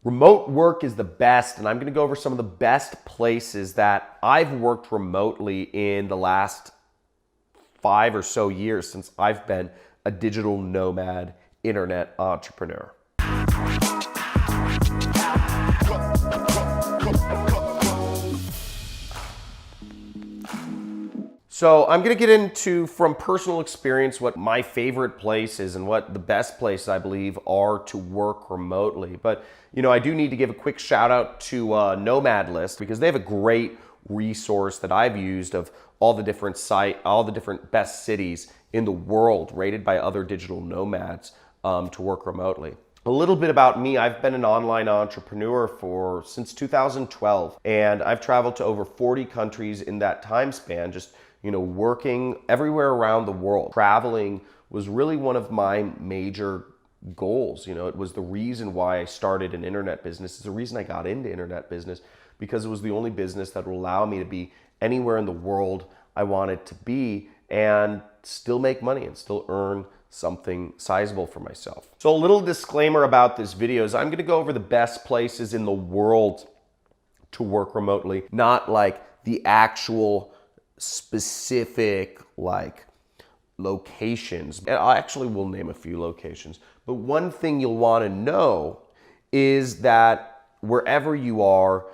Remote work is the best, and I'm gonna go over some of the best places that I've worked remotely in the last 5 or so years since I've been a digital nomad internet entrepreneur. So I'm gonna get into, from personal experience, what my favorite places and what the best places I believe are to work remotely. But I do need to give a quick shout out to Nomad List, because they have a great resource that I've used of all the different best cities in the world rated by other digital nomads to work remotely. A little bit about me: I've been an online entrepreneur since 2012, and I've traveled to over 40 countries in that time span, just working everywhere around the world. Traveling was really one of my major goals. It was the reason why I started an internet business. It's the reason I got into internet business, because it was the only business that would allow me to be anywhere in the world I wanted to be and still make money and still earn something sizable for myself. So a little disclaimer about this video is I'm gonna go over the best places in the world to work remotely, not like the actual specific locations. And I actually will name a few locations, but one thing you'll want to know is that wherever you are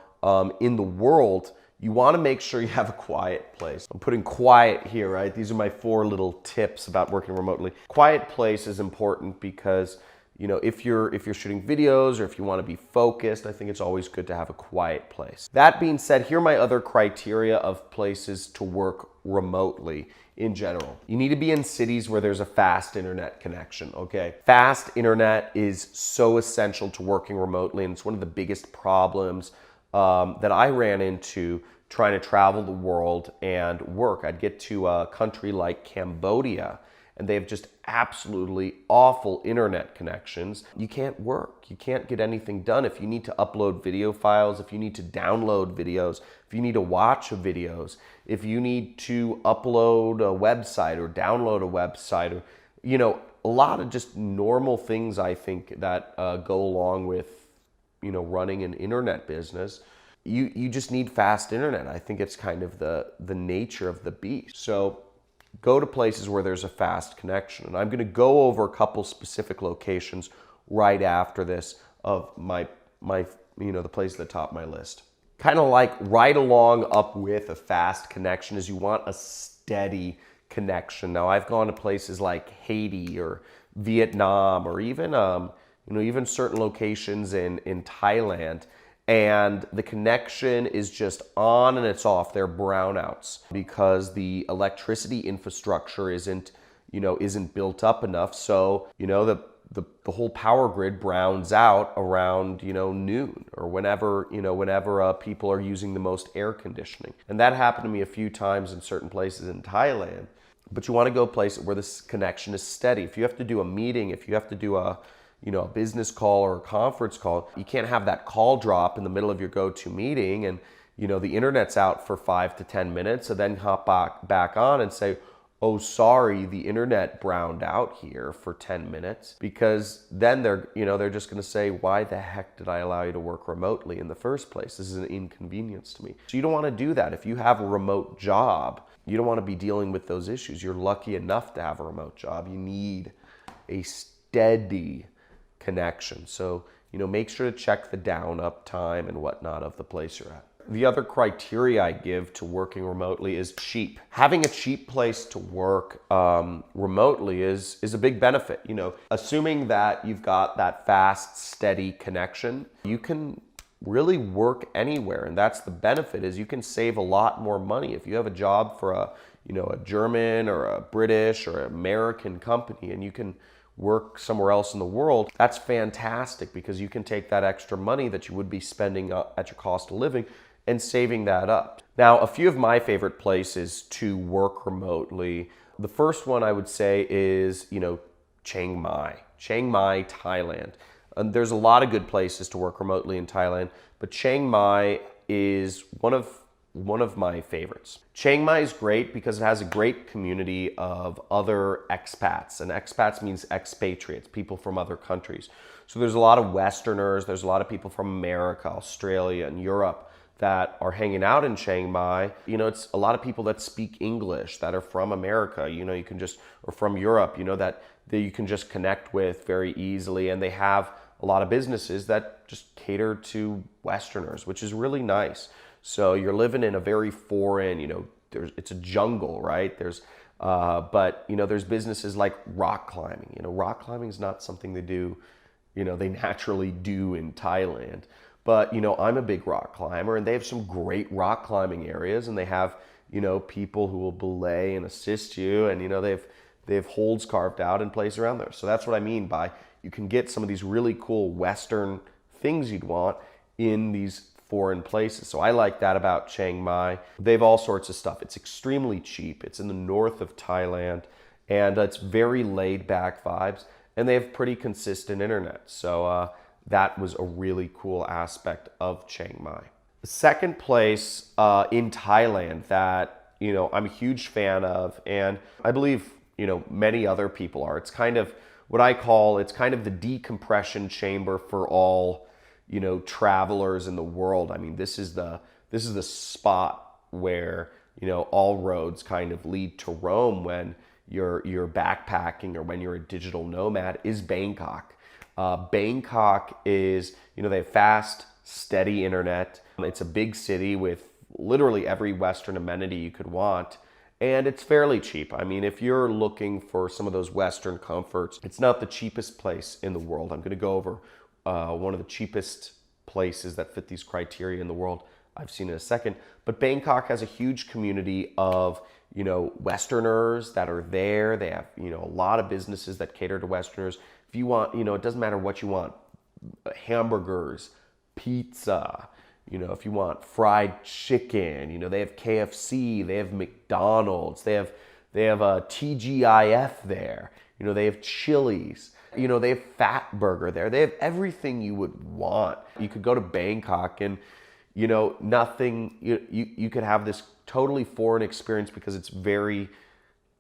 in the world, you want to make sure you have a quiet place. I'm putting quiet here, right? These are my 4 little tips about working remotely. Quiet place is important because if you're shooting videos or if you want to be focused, I think it's always good to have a quiet place. That being said, here are my other criteria of places to work remotely in general. You need to be in cities where there's a fast internet connection, okay? Fast internet is so essential to working remotely, and it's one of the biggest problems that I ran into trying to travel the world and work. I'd get to a country like Cambodia, and they have just absolutely awful internet connections. You can't work. You can't get anything done. If you need to upload video files, if you need to download videos, if you need to watch videos, if you need to upload a website or download a website, or a lot of just normal things I think that go along with running an internet business. You just need fast internet. I think it's kind of the nature of the beast. So go to places where there's a fast connection. And I'm going to go over a couple specific locations right after this of the place at the top of my list. Kind of like right along up with a fast connection is you want a steady connection. Now, I've gone to places like Haiti or Vietnam, or even certain locations in Thailand, and the connection is just on and it's off. They're brownouts because the electricity infrastructure isn't built up enough. So the whole power grid browns out around noon, or whenever people are using the most air conditioning. And that happened to me a few times in certain places in Thailand. But you want to go places where this connection is steady. If you have to do a meeting, if you have to do a business call or a conference call, you can't have that call drop in the middle of your go-to meeting and, the internet's out for 5 to 10 minutes, so then hop back on and say, oh, sorry, the internet browned out here for 10 minutes, because then they're just going to say, why the heck did I allow you to work remotely in the first place? This is an inconvenience to me. So you don't want to do that. If you have a remote job, you don't want to be dealing with those issues. You're lucky enough to have a remote job. You need a steady connection. So, make sure to check the down up time and whatnot of the place you're at. The other criteria I give to working remotely is cheap. Having a cheap place to work remotely is a big benefit. Assuming that you've got that fast, steady connection, you can really work anywhere. And that's the benefit, is you can save a lot more money. If you have a job for a German or a British or American company, and you can work somewhere else in the world, that's fantastic, because you can take that extra money that you would be spending at your cost of living and saving that up. Now, a few of my favorite places to work remotely. The first one I would say is, Chiang Mai, Thailand. There's a lot of good places to work remotely in Thailand, but Chiang Mai is one of my favorites. Chiang Mai is great because it has a great community of other expats, and expats means expatriates, people from other countries. So there's a lot of Westerners, there's a lot of people from America, Australia, and Europe that are hanging out in Chiang Mai. You know, it's a lot of people that speak English that are from America, you know, you can just, or from Europe, you know, that you can just connect with very easily. And they have a lot of businesses that just cater to Westerners, which is really nice. So you're living in a very foreign, you know, it's a jungle, right? But you know, there's businesses like rock climbing. You know, rock climbing is not something they do, you know, they naturally do in Thailand. But you know, I'm a big rock climber, and they have some great rock climbing areas, and they have, you know, people who will belay and assist you, and you know, they have holds carved out and place around there. So that's what I mean by you can get some of these really cool Western things you'd want in these foreign places. So I like that about Chiang Mai. They have all sorts of stuff. It's extremely cheap. It's in the north of Thailand, and it's very laid back vibes, and they have pretty consistent internet. So that was a really cool aspect of Chiang Mai. The second place in Thailand that, you know, I'm a huge fan of, and I believe, you know, many other people are. It's kind of what I call, it's kind of the decompression chamber for all, you know, travelers in the world. I mean, this is the spot where, you know, all roads kind of lead to Rome when you're backpacking or when you're a digital nomad, is Bangkok. Bangkok is, you know, they have fast, steady internet. It's a big city with literally every Western amenity you could want. And it's fairly cheap. I mean, if you're looking for some of those Western comforts, it's not the cheapest place in the world. I'm going to go over one of the cheapest places that fit these criteria in the world I've seen in a second. But Bangkok has a huge community of, you know, Westerners that are there. They have, you know, a lot of businesses that cater to Westerners. If you want, you know, it doesn't matter what you want, hamburgers, pizza, you know, if you want fried chicken, you know, they have KFC, they have McDonald's, they have a TGIF there, you know, they have Chili's, you know, they have Fatburger there. They have everything you would want. You could go to Bangkok and, you know, nothing, you could have this totally foreign experience because it's very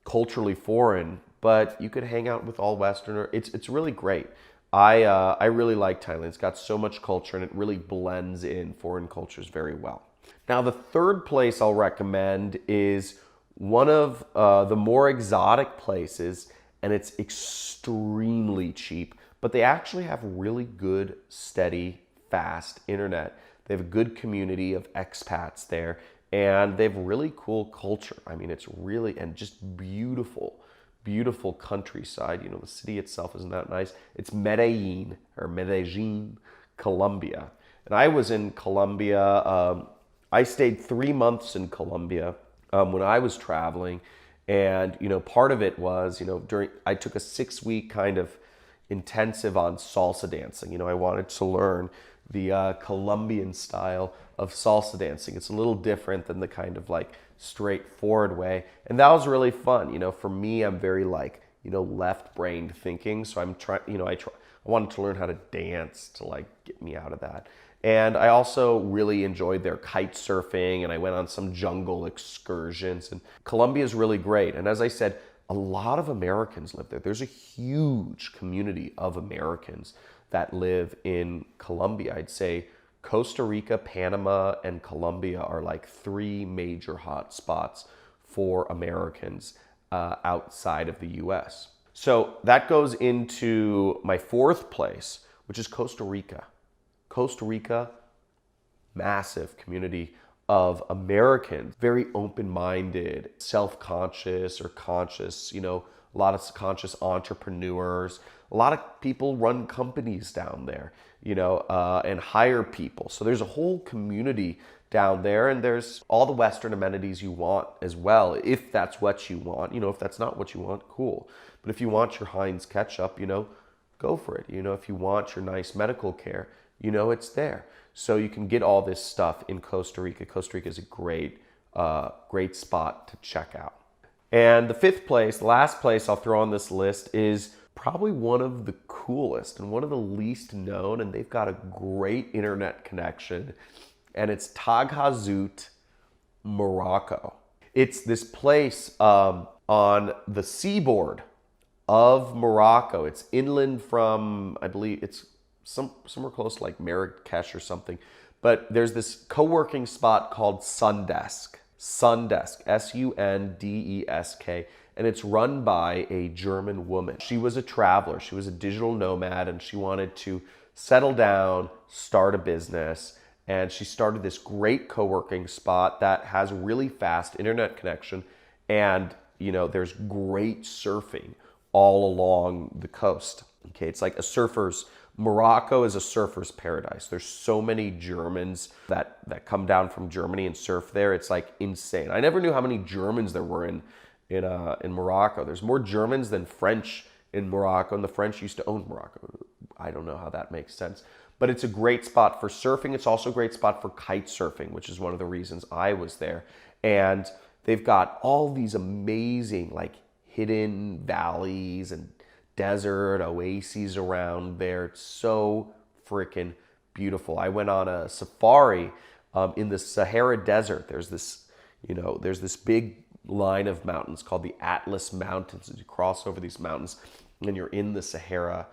culturally foreign, but you could hang out with all Westerner. It's really great. I really like Thailand. It's got so much culture, and it really blends in foreign cultures very well. Now, the third place I'll recommend is one of the more exotic places, and it's extremely cheap, but they actually have really good, steady, fast internet. They have a good community of expats there, and they have really cool culture. I mean, it's really, and just beautiful, beautiful countryside. You know, the city itself isn't that nice. It's Medellin, Colombia. And I was in Colombia. I stayed 3 months in Colombia when I was traveling. And, you know, part of it was, you know, I took a 6-week kind of intensive on salsa dancing. You know, I wanted to learn the Colombian style of salsa dancing. It's a little different than the kind of like straightforward way. And that was really fun. You know, for me, I'm very like, you know, left-brained thinking. So I'm trying, you know, I wanted to learn how to dance to like get me out of that. And I also really enjoyed their kite surfing, and I went on some jungle excursions. And Colombia is really great. And as I said, a lot of Americans live there. There's a huge community of Americans that live in Colombia. I'd say Costa Rica, Panama, and Colombia are like 3 major hot spots for Americans outside of the US. So that goes into my 4th place, which is Costa Rica. Costa Rica, massive community of Americans, very open-minded, self-conscious or conscious, you know, a lot of conscious entrepreneurs. A lot of people run companies down there, you know, and hire people. So there's a whole community down there, and there's all the Western amenities you want as well, if that's what you want. You know, if that's not what you want, cool. But if you want your Heinz ketchup, you know, go for it. You know, if you want your nice medical care, you know, it's there. So you can get all this stuff in Costa Rica. Costa Rica is a great, great spot to check out. And the 5th place, the last place I'll throw on this list, is probably one of the coolest and one of the least known, and they've got a great internet connection, and it's Taghazout, Morocco. It's this place on the seaboard of Morocco. It's inland from, I believe it's somewhere close to like Marrakesh or something. But there's this co-working spot called Sundesk. Sundesk, Sundesk, and it's run by a German woman. She was a traveler, she was a digital nomad, and she wanted to settle down, start a business, and she started this great co-working spot that has really fast internet connection, and there's great surfing all along the coast. Okay, it's like Morocco is a surfer's paradise. There's so many Germans that come down from Germany and surf there. It's like insane. I never knew how many Germans there were in Morocco. There's more Germans than French in Morocco, and the French used to own Morocco. I don't know how that makes sense. But it's a great spot for surfing. It's also a great spot for kite surfing, which is one of the reasons I was there. And they've got all these amazing like hidden valleys and desert oases around there. It's so freaking beautiful. I went on a safari in the Sahara Desert. There's this big line of mountains called the Atlas Mountains. You cross over these mountains and you're in the Sahara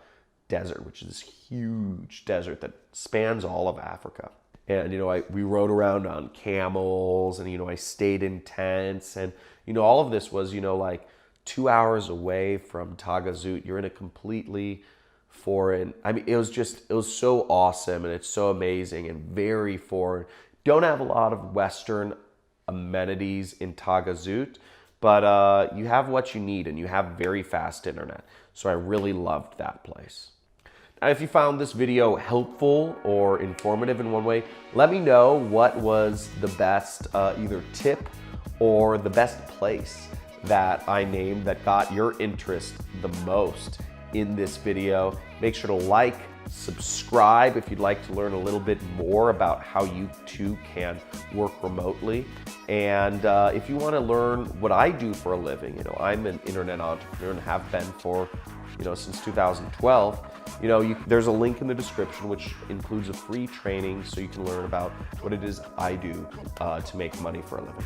Desert, which is this huge desert that spans all of Africa. And we rode around on camels, and I stayed in tents, and all of this was like 2 hours away from Tagazout. You're in a completely foreign, it was so awesome, and it's so amazing and very foreign. Don't have a lot of Western amenities in Tagazout, but you have what you need, and you have very fast internet. So I really loved that place. Now, if you found this video helpful or informative in one way, let me know what was the best either tip or the best place that I named that got your interest the most in this video. Make sure to like, subscribe if you'd like to learn a little bit more about how you too can work remotely. And if you want to learn what I do for a living, I'm an internet entrepreneur and have been for since 2012. There's a link in the description which includes a free training so you can learn about what it is I do to make money for a living.